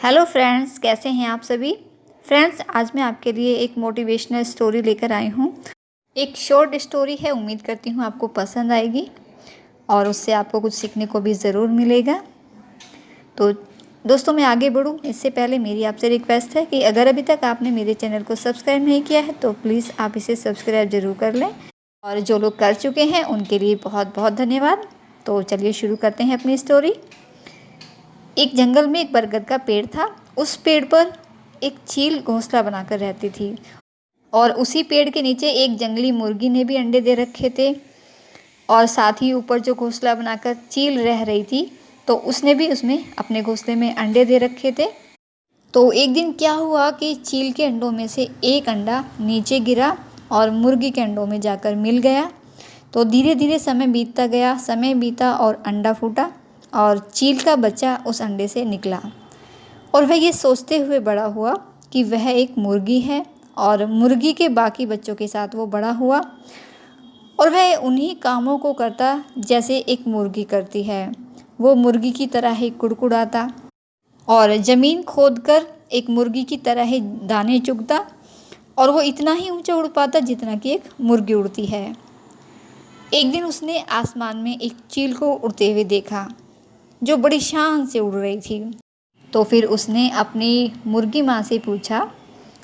Hello friends, कैसे हैं आप सभी। फ्रेंड्स, आज मैं आपके लिए एक मोटिवेशनल स्टोरी लेकर आई हूँ। एक शॉर्ट स्टोरी है, उम्मीद करती हूँ आपको पसंद आएगी और उससे आपको कुछ सीखने को भी ज़रूर मिलेगा। तो दोस्तों, मैं आगे बढ़ूँ इससे पहले मेरी आपसे रिक्वेस्ट है कि अगर अभी तक आपने मेरे चैनल को सब्सक्राइब नहीं किया है तो प्लीज़ आप इसे सब्सक्राइब ज़रूर कर लें, और जो लोग कर चुके हैं उनके लिए बहुत बहुत धन्यवाद। तो चलिए शुरू करते हैं अपनी स्टोरी। एक जंगल में एक बरगद का पेड़ था। उस पेड़ पर एक चील घोंसला बनाकर रहती थी, और उसी पेड़ के नीचे एक जंगली मुर्गी ने भी अंडे दे रखे थे। और साथ ही ऊपर जो घोंसला बनाकर चील रह रही थी, तो उसने भी उसमें अपने घोंसले में अंडे दे रखे थे। तो एक दिन क्या हुआ कि चील के अंडों में से एक अंडा नीचे गिरा और मुर्गी के अंडों में जाकर मिल गया। तो धीरे धीरे समय बीतता गया, समय बीता और अंडा फूटा और चील का बच्चा उस अंडे से निकला। और वह ये सोचते हुए बड़ा हुआ कि वह एक मुर्गी है, और मुर्गी के बाकी बच्चों के साथ वो बड़ा हुआ और वह उन्हीं कामों को करता जैसे एक मुर्गी करती है। वो मुर्गी की तरह ही कुड़कुड़ाता और ज़मीन खोदकर एक मुर्गी की तरह ही दाने चुगता, और वो इतना ही ऊंचा उड़ पाता जितना कि एक मुर्गी उड़ती है। एक दिन उसने आसमान में एक चील को उड़ते हुए देखा, जो बड़ी शान से उड़ रही थी। तो फिर उसने अपनी मुर्गी माँ से पूछा,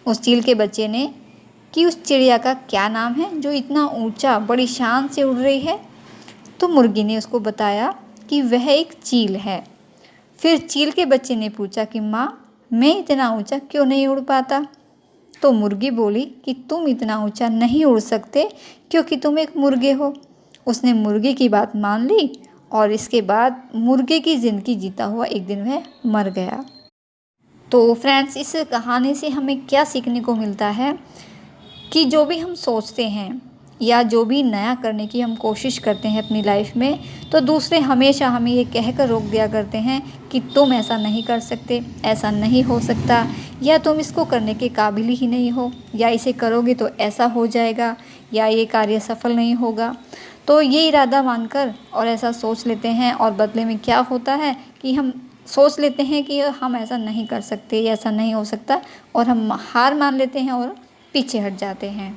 उस चील के बच्चे ने, कि उस चिड़िया का क्या नाम है जो इतना ऊंचा बड़ी शान से उड़ रही है। तो मुर्गी ने उसको बताया कि वह एक चील है। फिर चील के बच्चे ने पूछा कि माँ, मैं इतना ऊंचा क्यों नहीं उड़ पाता। तो मुर्गी बोली कि तुम इतना ऊंचा नहीं उड़ सकते क्योंकि तुम एक मुर्गे हो। उसने मुर्गी की बात मान ली और इसके बाद मुर्गे की ज़िंदगी जीता हुआ एक दिन वह मर गया। तो फ्रेंड्स, इस कहानी से हमें क्या सीखने को मिलता है कि जो भी हम सोचते हैं या जो भी नया करने की हम कोशिश करते हैं अपनी लाइफ में, तो दूसरे हमेशा हमें ये कहकर रोक दिया करते हैं कि तुम ऐसा नहीं कर सकते, ऐसा नहीं हो सकता, या तुम इसको करने के काबिल ही नहीं हो, या इसे करोगे तो ऐसा हो जाएगा, या ये कार्य सफल नहीं होगा। तो ये इरादा मानकर और ऐसा सोच लेते हैं, और बदले में क्या होता है कि हम सोच लेते हैं कि हम ऐसा नहीं कर सकते, ऐसा नहीं हो सकता, और हम हार मान लेते हैं और पीछे हट जाते हैं।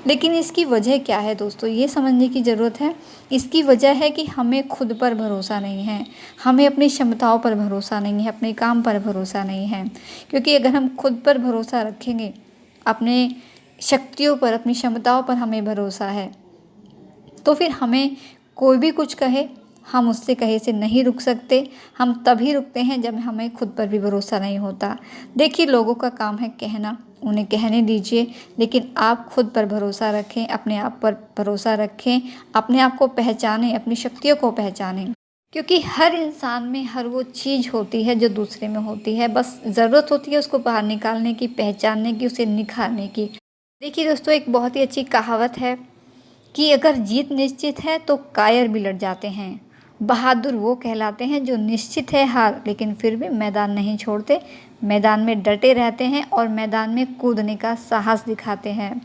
लेकिन इसकी वजह क्या है दोस्तों, ये समझने की ज़रूरत है। इसकी वजह है कि हमें खुद पर भरोसा नहीं है, हमें अपनी क्षमताओं पर भरोसा नहीं है, अपने काम पर भरोसा नहीं है। क्योंकि अगर हम खुद पर भरोसा रखेंगे, अपने शक्तियों पर, अपनी क्षमताओं पर हमें भरोसा है, तो फिर हमें कोई भी कुछ कहे, हम उससे कहे से नहीं रुक सकते। हम तभी रुकते हैं जब हमें खुद पर भी भरोसा नहीं होता। देखिए, लोगों का काम है कहना, उन्हें कहने दीजिए, लेकिन आप खुद पर भरोसा रखें, अपने आप पर भरोसा रखें, अपने आप को पहचानें, अपनी शक्तियों को पहचानें। क्योंकि हर इंसान में हर वो चीज़ होती है जो दूसरे में होती है, बस ज़रूरत होती है उसको बाहर निकालने की, पहचानने की, उसे निखारने की। देखिए दोस्तों, एक बहुत ही अच्छी कहावत है कि अगर जीत निश्चित है तो कायर भी लड़ जाते हैं। बहादुर वो कहलाते हैं जो निश्चित है हार, लेकिन फिर भी मैदान नहीं छोड़ते, मैदान में डटे रहते हैं और मैदान में कूदने का साहस दिखाते हैं।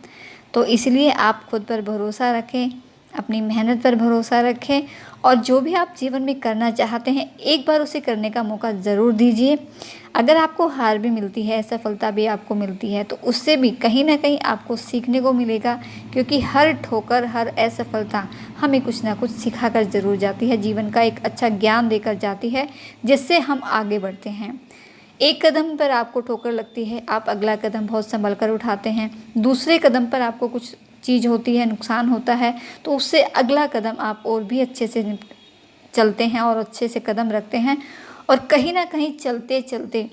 तो इसलिए आप खुद पर भरोसा रखें, अपनी मेहनत पर भरोसा रखें, और जो भी आप जीवन में करना चाहते हैं एक बार उसे करने का मौका ज़रूर दीजिए। अगर आपको हार भी मिलती है, सफलता भी आपको मिलती है, तो उससे भी कहीं ना कहीं आपको सीखने को मिलेगा। क्योंकि हर ठोकर, हर असफलता हमें कुछ ना कुछ सिखा कर ज़रूर जाती है, जीवन का एक अच्छा ज्ञान देकर जाती है, जिससे हम आगे बढ़ते हैं। एक कदम पर आपको ठोकर लगती है, आप अगला कदम बहुत संभल कर उठाते हैं। दूसरे कदम पर आपको कुछ चीज़ होती है, नुकसान होता है, तो उससे अगला कदम आप और भी अच्छे से चलते हैं और अच्छे से कदम रखते हैं, और कहीं ना कहीं चलते चलते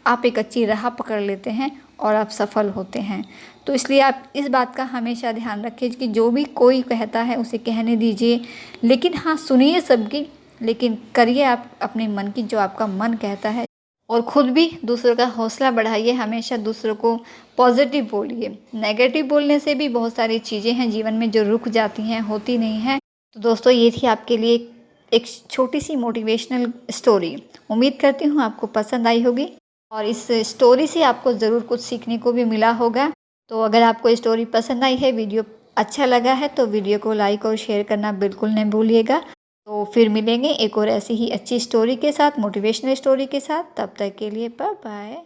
आप एक अच्छी राह पकड़ लेते हैं और आप सफल होते हैं। तो इसलिए आप इस बात का हमेशा ध्यान रखें कि जो भी कोई कहता है उसे कहने दीजिए, लेकिन हाँ, सुनिए सबकी, लेकिन करिए आप अपने मन की जो आपका मन कहता है, और ख़ुद भी दूसरों का हौसला बढ़ाइए। हमेशा दूसरों को पॉजिटिव बोलिए। नेगेटिव बोलने से भी बहुत सारी चीज़ें हैं जीवन में जो रुक जाती हैं, होती नहीं हैं। तो दोस्तों, ये थी आपके लिए एक छोटी सी मोटिवेशनल स्टोरी। उम्मीद करती हूँ आपको पसंद आई होगी, और इस स्टोरी से आपको ज़रूर कुछ सीखने को भी मिला होगा। तो अगर आपको स्टोरी पसंद आई है, वीडियो अच्छा लगा है, तो वीडियो को लाइक और शेयर करना बिल्कुल नहीं भूलिएगा। तो फिर मिलेंगे एक और ऐसी ही अच्छी स्टोरी के साथ, मोटिवेशनल स्टोरी के साथ। तब तक के लिए बाय बाय।